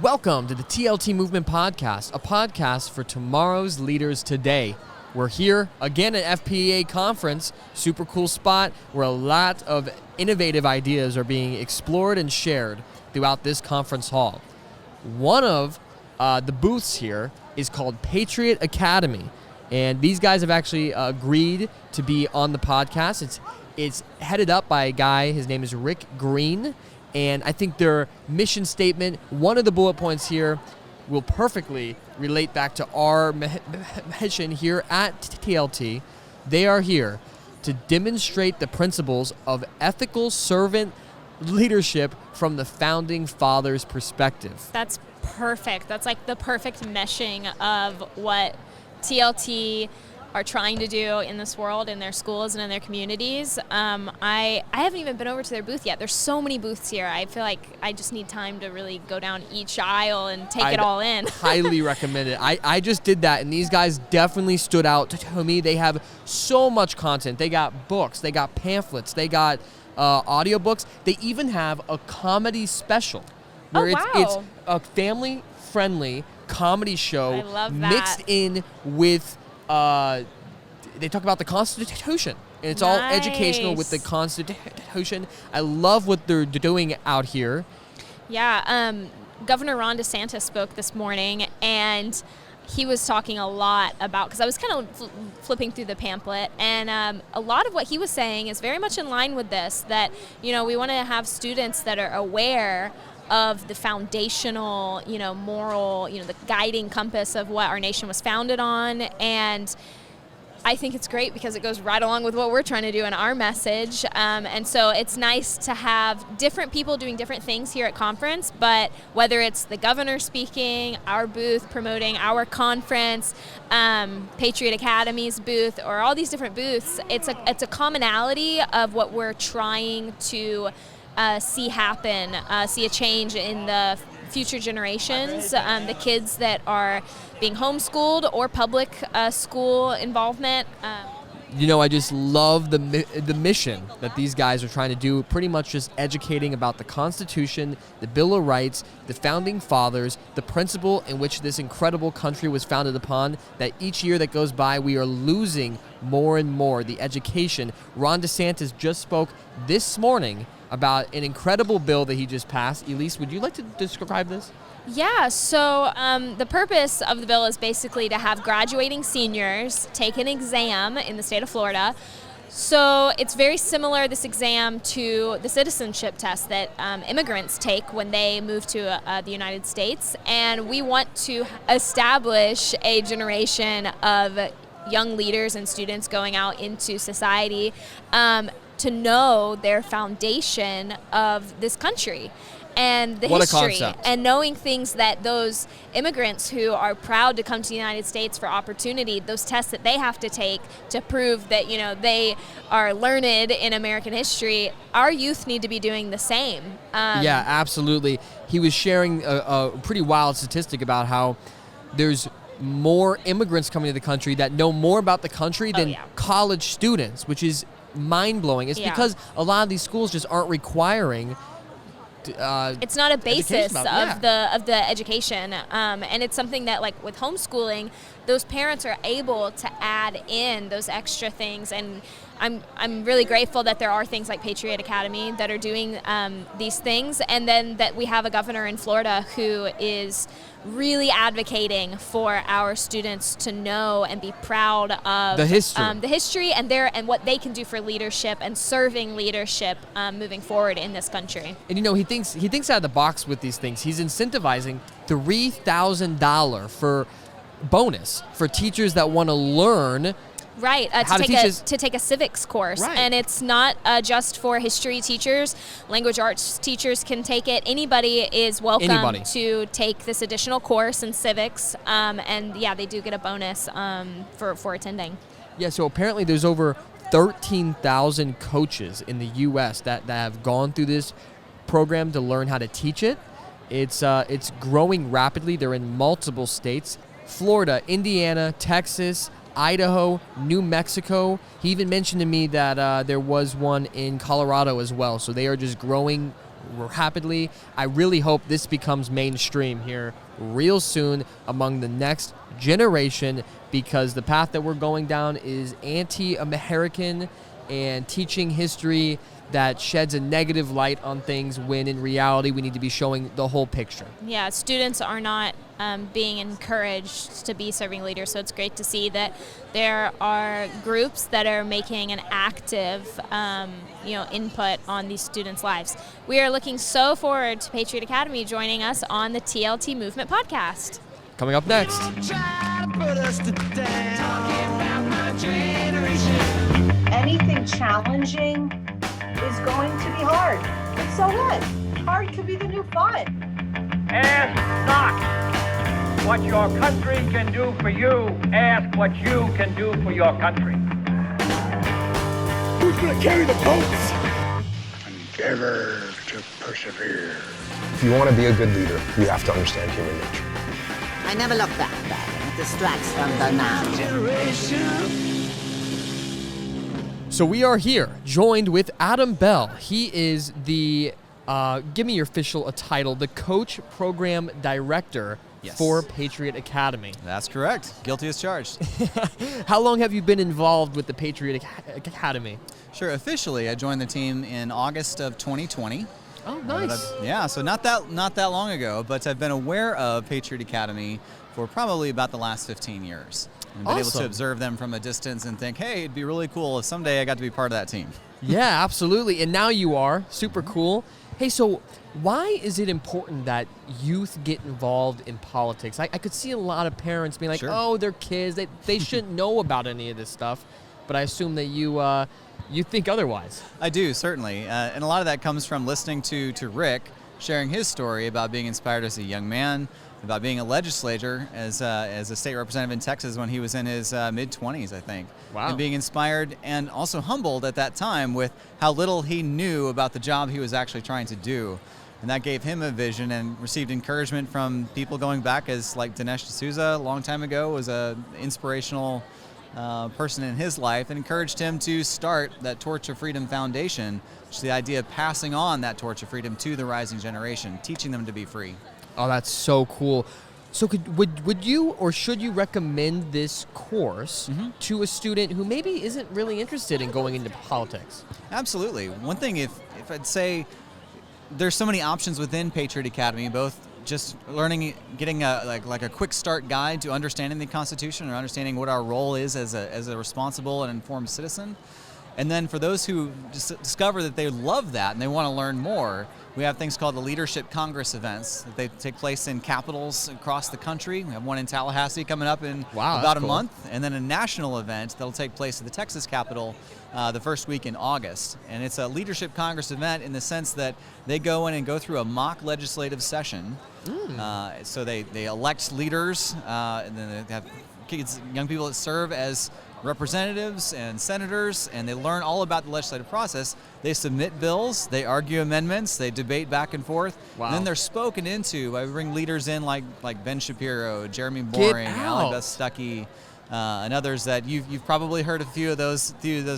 Welcome to the TLT Movement Podcast, a podcast for tomorrow's leaders today. We're here again at FPEA Conference, super cool spot where a lot of innovative ideas are being explored and shared throughout this conference hall. One of the booths here is called Patriot Academy, and these guys have actually agreed to be on the podcast. It's headed up by a guy, his name is Rick Green, and I think their mission statement, one of the bullet points here, will perfectly relate back to our mission here at TLT. They are here to demonstrate the principles of ethical servant leadership from the founding fathers' perspective. That's perfect. That's like the perfect meshing of what TLT are trying to do in this world, in their schools and in their communities. I haven't even been over to their booth yet. There's so many booths here. I feel like I just need time to really go down each aisle and take it all in. Highly recommend it. I just did that, and these guys definitely stood out to me. They have so much content. They got books, they got pamphlets, they got audiobooks. They even have a comedy special where it's a family-friendly comedy show. I love that. Mixed in with they talk about the Constitution, and it's all educational with the Constitution. I love what they're doing out here. Yeah, Governor Ron DeSantis spoke this morning, and he was talking a lot about, because I was kind of flipping through the pamphlet, and a lot of what he was saying is very much in line with this, that, you know, we want to have students that are aware of the foundational, moral, the guiding compass of what our nation was founded on. And I think it's great because it goes right along with what we're trying to do in our message. And so it's nice to have different people doing different things here at conference, but whether it's the governor speaking, our booth promoting our conference, Patriot Academy's booth, or all these different booths, it's a commonality of what we're trying to see happen, see a change in the future generations, the kids that are being homeschooled or public school involvement. I just love the mission that these guys are trying to do, pretty much just educating about the Constitution, the Bill of Rights, the Founding Fathers, the principle in which this incredible country was founded upon, that each year that goes by we are losing more and more, the education. Ron DeSantis just spoke this morning about an incredible bill that he just passed. Elise, would you like to describe this? Yeah, so the purpose of the bill is basically to have graduating seniors take an exam in the state of Florida. So it's very similar, this exam, to the citizenship test that immigrants take when they move to the United States. And we want to establish a generation of young leaders and students going out into society to know their foundation of this country and the history, and knowing things that those immigrants who are proud to come to the United States for opportunity, those tests that they have to take to prove that they are learned in American history, our youth need to be doing the same. Yeah, absolutely. He was sharing a pretty wild statistic about how there's more immigrants coming to the country that know more about the country than college students, which is mind-blowing. It's because a lot of these schools just aren't requiring it's not a basis of the education, and it's something that, like with homeschooling, those parents are able to add in those extra things. And I'm really grateful that there are things like Patriot Academy that are doing these things, and then that we have a governor in Florida who is really advocating for our students to know and be proud of the history, and what they can do for leadership and serving leadership moving forward in this country. And he thinks out of the box with these things. He's incentivizing $3,000 for bonus for teachers that want to learn. Right, to take a civics course. Right. And it's not just for history teachers. Language arts teachers can take it. Anybody is welcome to take this additional course in civics. And they do get a bonus for attending. Yeah, so apparently there's over 13,000 coaches in the U.S. that have gone through this program to learn how to teach it. It's growing rapidly. They're in multiple states: Florida, Indiana, Texas, Idaho, New Mexico. He even mentioned to me that there was one in Colorado as well. So they are just growing rapidly. I really hope this becomes mainstream here real soon among the next generation, because the path that we're going down is anti-American and teaching history that sheds a negative light on things, when in reality we need to be showing the whole picture. Yeah, students are not being encouraged to be serving leaders, so it's great to see that there are groups that are making an active input on these students' lives. We are looking so forward to Patriot Academy joining us on the TLT Movement podcast. Coming up next. Anything challenging is going to be hard. But so what? Hard could be the new fun. Ask not what your country can do for you. Ask what you can do for your country. Who's going to carry the boats? Endeavor to persevere. If you want to be a good leader, you have to understand human nature. I never look that bad. It distracts from the now. So we are here, joined with Adam Bell. He is the, give me your official title, the Coach Program Director for Patriot Academy. That's correct. Guilty as charged. How long have you been involved with the Patriot Academy? Sure. Officially, I joined the team in August of 2020. Oh, nice. Yeah, so not that long ago, but I've been aware of Patriot Academy for probably about the last 15 years. And been able to observe them from a distance and think, hey, it'd be really cool if someday I got to be part of that team. Yeah, absolutely. And now you are. Super cool. Hey, so why is it important that youth get involved in politics? I could see a lot of parents being like, Sure. oh, they're kids. They shouldn't know about any of this stuff. But I assume that you think otherwise. I do, certainly. And a lot of that comes from listening to Rick sharing his story about being inspired as a young man, about being a legislator as a state representative in Texas when he was in his mid-20s, I think. Wow. And being inspired and also humbled at that time with how little he knew about the job he was actually trying to do. And that gave him a vision, and received encouragement from people going back, as like Dinesh D'Souza a long time ago was a inspirational person in his life, and encouraged him to start that Torch of Freedom Foundation, which is the idea of passing on that torch of freedom to the rising generation, teaching them to be free. Oh, that's so cool. So would you or should you recommend this course to a student who maybe isn't really interested in going into politics? Absolutely. One thing, if I'd say, there's so many options within Patriot Academy, both just learning, getting a quick start guide to understanding the Constitution or understanding what our role is as a responsible and informed citizen. And then for those who discover that they love that and they want to learn more, we have things called the Leadership Congress events that they take place in capitals across the country. We have one in Tallahassee coming up in about a month, and then a national event that'll take place at the Texas Capitol the first week in August. And it's a Leadership Congress event in the sense that they go in and go through a mock legislative session. So they elect leaders, and then they have kids, young people that serve as representatives and senators, and they learn all about the legislative process. They submit bills, they argue amendments, they debate back and forth. Wow. And then they're spoken into. I bring leaders in like Ben Shapiro, Jeremy Boring, Alec Beth Stuckey, and others that you've probably heard a few of those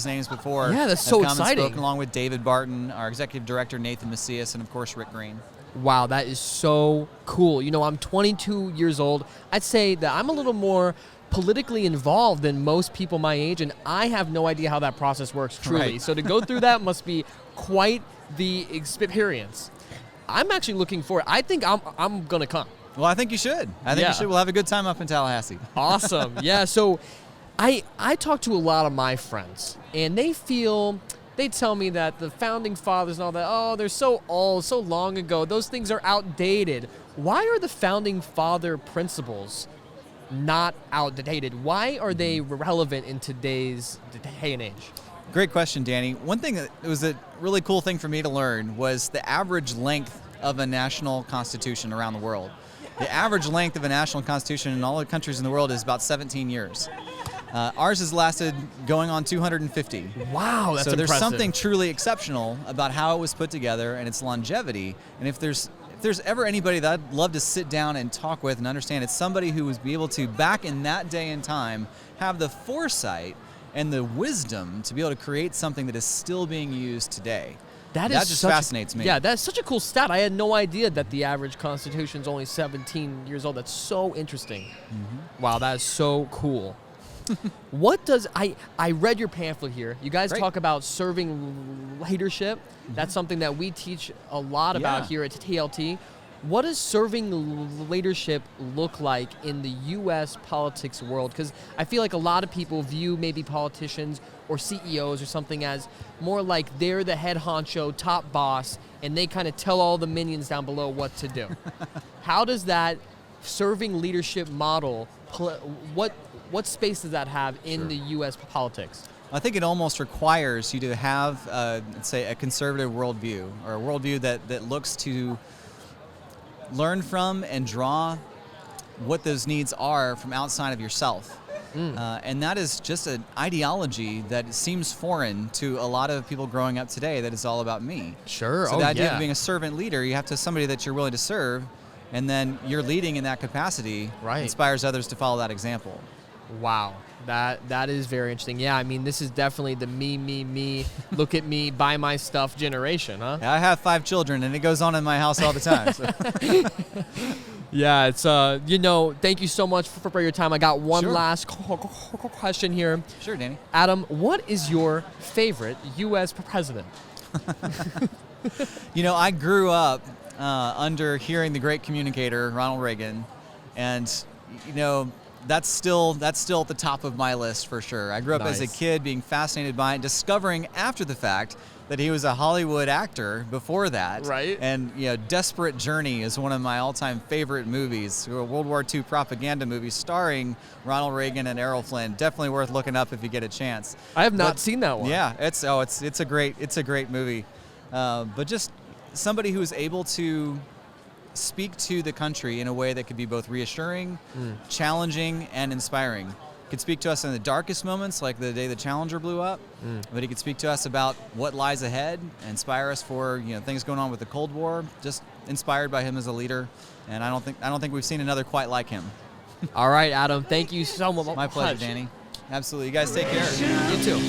names before. Yeah, that's so exciting. Spoken along with David Barton, our executive director Nathan Macias, and of course Rick Green. Wow, that is so cool. You know, I'm 22 years old. I'd say that I'm a little more politically involved than most people my age, and I have no idea how that process works, truly. Right. So to go through that must be quite the experience. I'm actually looking forward. I think I'm going to come. Well, I think you should. I think you should. We'll have a good time up in Tallahassee. Awesome. Yeah, so I talk to a lot of my friends, and they tell me that the founding fathers and all that, oh, they're so old, so long ago. Those things are outdated. Why are the founding father principles not outdated? Why are they relevant in today's day and age? Great question, Danny. One thing that was a really cool thing for me to learn was the average length of a national constitution around the world. The average length of a national constitution in all the countries in the world is about 17 years. Ours has lasted going on 250. Wow, that's so there's impressive. something truly exceptional about how it was put together and its longevity. And if there's ever anybody that I'd love to sit down and talk with and understand, it's somebody who was be able to, back in that day and time, have the foresight and the wisdom to be able to create something that is still being used today. That is just such fascinates me. Yeah, that's such a cool stat. I had no idea that the average Constitution is only 17 years old. That's so interesting. Mm-hmm. Wow, that is so cool. What does I read your pamphlet here. You guys Great. talk about serving leadership. That's something that we teach a lot about Yeah. here at TLT. What does serving leadership look like in the U.S. politics world? Because I feel like a lot of people view maybe politicians or CEOs or something as more like they're the head honcho, top boss, and they kind of tell all the minions down below what to do. How does that serving leadership model, what space does that have in the U.S. politics? I think it almost requires you to have, let's say, a conservative worldview, or a worldview that looks to learn from and draw what those needs are from outside of yourself. And that is just an ideology that seems foreign to a lot of people growing up today, that is all about me. Sure. So the idea of being a servant leader, you have to have somebody that you're willing to serve, and then you're leading in that capacity, inspires others to follow that example. Wow. That is very interesting. Yeah, I mean, this is definitely the me, look at me, buy my stuff generation, huh? I have 5 children, and it goes on in my house all the time. So. Yeah, it's, thank you so much for your time. I got one last question here. Sure, Danny. Adam, what is your favorite U.S. president? I grew up under hearing the great communicator, Ronald Reagan, and, that's still at the top of my list for sure. I grew up as a kid being fascinated by it, discovering after the fact that he was a Hollywood actor before that. Right. And, Desperate Journey is one of my all-time favorite movies, a World War II propaganda movie starring Ronald Reagan and Errol Flynn. Definitely worth looking up if you get a chance. I have not seen that one. Yeah, it's a great movie. But just somebody who is able to speak to the country in a way that could be both reassuring, challenging, and inspiring. Could speak to us in the darkest moments, like the day the Challenger blew up, but he could speak to us about what lies ahead, and inspire us for things going on with the Cold War. Just inspired by him as a leader, and I don't think we've seen another quite like him. All right, Adam, thank you so much. My pleasure, Danny. Absolutely. You guys take care. You too.